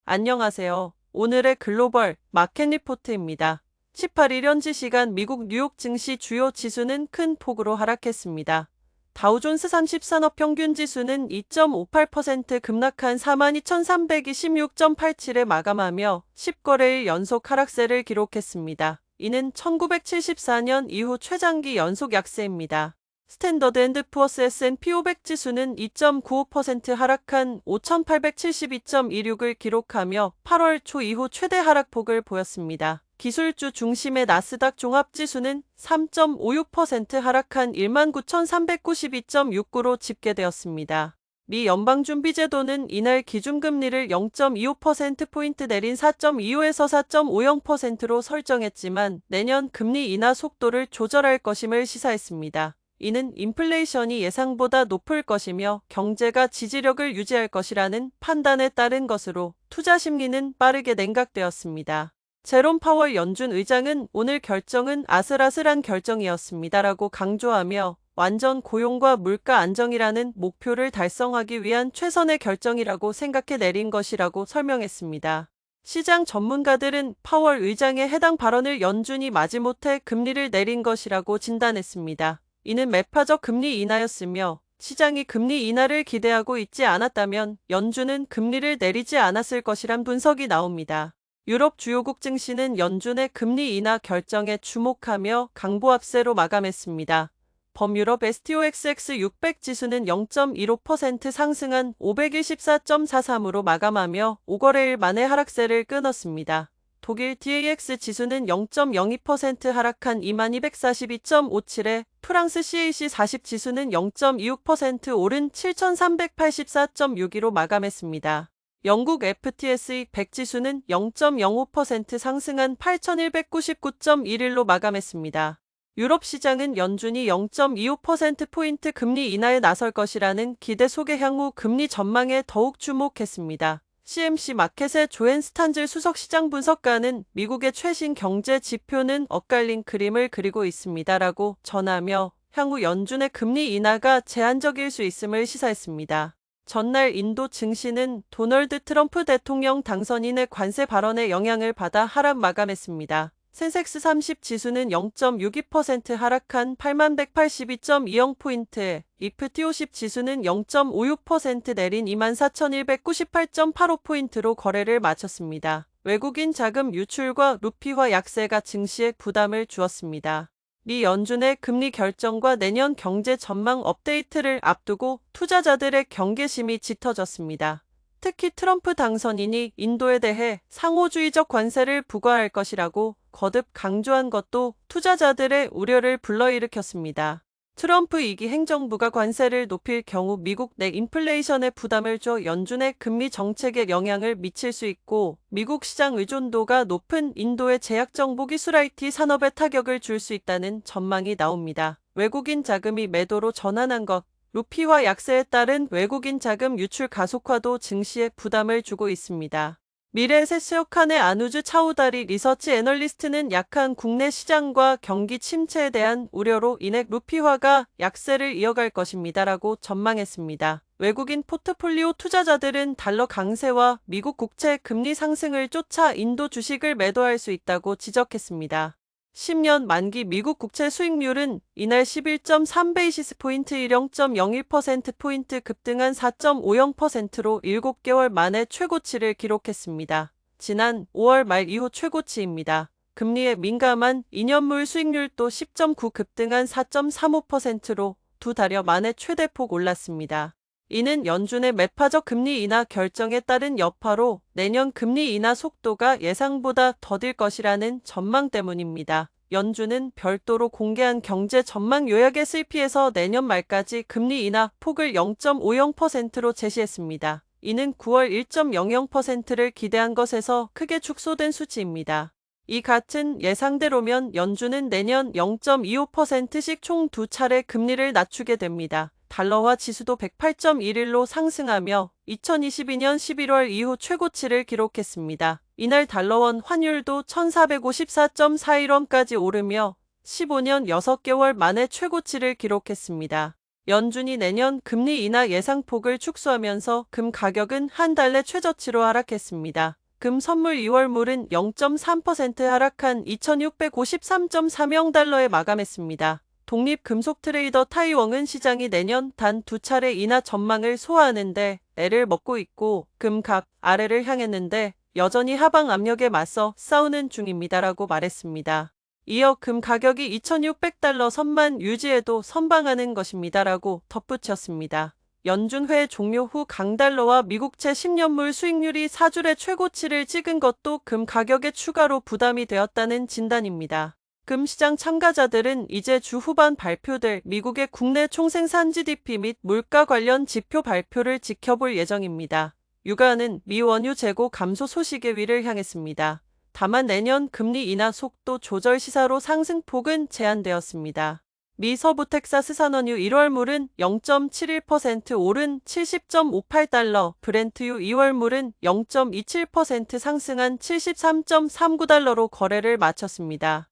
안녕하세요. 오늘의 글로벌 마켓 리포트입니다. 18일 현지 시간 미국 뉴욕 증시 주요 지수는 큰 폭으로 하락했습니다. 다우존스 30산업 평균 지수는 2.58% 급락한 42,326.87에 마감하며 10거래일 연속 하락세를 기록했습니다. 이는 1974년 이후 최장기 연속 약세입니다. 스탠더드 앤드 푸어스 S&P 500 지수는 2.95% 하락한 5,872.26을 기록하며 8월 초 이후 최대 하락폭을 보였습니다. 기술주 중심의 나스닥 종합지수는 3.56% 하락한 19,392.69로 집계되었습니다. 미 연방준비제도는 이날 기준금리를 0.25%포인트 내린 4.25에서 4.50%로 설정했지만 내년 금리 인하 속도를 조절할 것임을 시사했습니다. 이는 인플레이션이 예상보다 높을 것이며 경제가 지지력을 유지할 것이라는 판단에 따른 것으로 투자 심리는 빠르게 냉각되었습니다. 제롬 파월 연준 의장은 오늘 결정은 아슬아슬한 결정이었습니다라고 강조하며 완전 고용과 물가 안정이라는 목표를 달성하기 위한 최선의 결정이라고 생각해 내린 것이라고 설명했습니다. 시장 전문가들은 파월 의장의 해당 발언을 연준이 마지못해 금리를 내린 것이라고 진단했습니다. 이는 매파적 금리 인하였으며 시장이 금리 인하를 기대하고 있지 않았다면 연준은 금리를 내리지 않았을 것이란 분석이 나옵니다. 유럽 주요국 증시는 연준의 금리 인하 결정에 주목하며 강보합세로 마감했습니다. 범유럽 STOXX 600 지수는 0.15% 상승한 514.43으로 마감하며 5거래일 만에 하락세를 끊었습니다. 독일 DAX 지수는 0.02% 하락한 2242.57에 프랑스 CAC 40 지수는 0.26% 오른 7384.62로 마감했습니다. 영국 FTSE 100 지수는 0.05% 상승한 8199.11로 마감했습니다. 유럽 시장은 연준이 0.25%포인트 금리 인하에 나설 것이라는 기대 속에 향후 금리 전망에 더욱 주목했습니다. CMC 마켓의 조앤 스탄즐 수석시장 분석가는 미국의 최신 경제 지표는 엇갈린 그림을 그리고 있습니다라고 전하며 향후 연준의 금리 인하가 제한적일 수 있음을 시사했습니다. 전날 인도 증시는 도널드 트럼프 대통령 당선인의 관세 발언에 영향을 받아 하락 마감했습니다. 센섹스 30 지수는 0.62% 하락한 8182.20포인트에 이프티 50 지수는 0.56% 내린 24,198.85포인트로 거래를 마쳤습니다. 외국인 자금 유출과 루피화 약세가 증시에 부담을 주었습니다. 미 연준의 금리 결정과 내년 경제 전망 업데이트를 앞두고 투자자들의 경계심이 짙어졌습니다. 특히 트럼프 당선인이 인도에 대해 상호주의적 관세를 부과할 것이라고 거듭 강조한 것도 투자자들의 우려를 불러일으켰습니다. 트럼프 2기 행정부가 관세를 높일 경우 미국 내 인플레이션에 부담을 줘 연준의 금리 정책에 영향을 미칠 수 있고 미국 시장 의존도가 높은 인도의 제약정보 기술 IT 산업에 타격을 줄 수 있다는 전망이 나옵니다. 외국인 자금이 매도로 전환한 것, 루피화 약세에 따른 외국인 자금 유출 가속화도 증시에 부담을 주고 있습니다. 미래에셋스역한의 안우주 차우다리 리서치 애널리스트는 약한 국내 시장과 경기 침체에 대한 우려로 인해 루피화가 약세를 이어갈 것입니다라고 전망했습니다. 외국인 포트폴리오 투자자들은 달러 강세와 미국 국채 금리 상승을 쫓아 인도 주식을 매도할 수 있다고 지적했습니다. 10년 만기 미국 국채 수익률은 이날 11.3베이시스포인트 0.01%포인트 급등한 4.50%로 7개월 만에 최고치를 기록했습니다. 지난 5월 말 이후 최고치입니다. 금리에 민감한 2년물 수익률도 10.9 급등한 4.35%로 두 달여 만에 최대폭 올랐습니다. 이는 연준의 매파적 금리 인하 결정에 따른 여파로 내년 금리 인하 속도가 예상보다 더딜 것이라는 전망 때문입니다. 연준은 별도로 공개한 경제 전망 요약 SEP에서 내년 말까지 금리 인하 폭을 0.50%로 제시했습니다. 이는 9월 1.00%를 기대한 것에서 크게 축소된 수치입니다. 이 같은 예상대로면 연준은 내년 0.25%씩 총 2차례 금리를 낮추게 됩니다. 달러화 지수도 108.11로 상승하며 2022년 11월 이후 최고치를 기록했습니다. 이날 달러원 환율도 1,454.41원까지 오르며 15년 6개월 만에 최고치를 기록했습니다. 연준이 내년 금리 인하 예상폭을 축소하면서 금 가격은 한 달 내 최저치로 하락했습니다. 금 선물 2월물은 0.3% 하락한 2,653.40달러에 마감했습니다. 독립금속 트레이더 타이웡은 시장이 내년 단 2차례 인하 전망을 소화하는데 애를 먹고 있고 금값 아래를 향했는데 여전히 하방 압력에 맞서 싸우는 중입니다라고 말했습니다. 이어 금 가격이 2,600달러 선만 유지해도 선방하는 것입니다라고 덧붙였습니다. 연준 회의 종료 후 강달러와 미국채 10년물 수익률이 4주의 최고치를 찍은 것도 금 가격에 추가로 부담이 되었다는 진단입니다. 금 시장 참가자들은 이제 주 후반 발표될 미국의 국내 총생산 GDP 및 물가 관련 지표 발표를 지켜볼 예정입니다. 유가는 미 원유 재고 감소 소식의 위를 향했습니다. 다만 내년 금리 인하 속도 조절 시사로 상승폭은 제한되었습니다. 미 서부 텍사스 산원유 1월물은 0.71% 오른 70.58달러, 브렌트유 2월물은 0.27% 상승한 73.39달러로 거래를 마쳤습니다.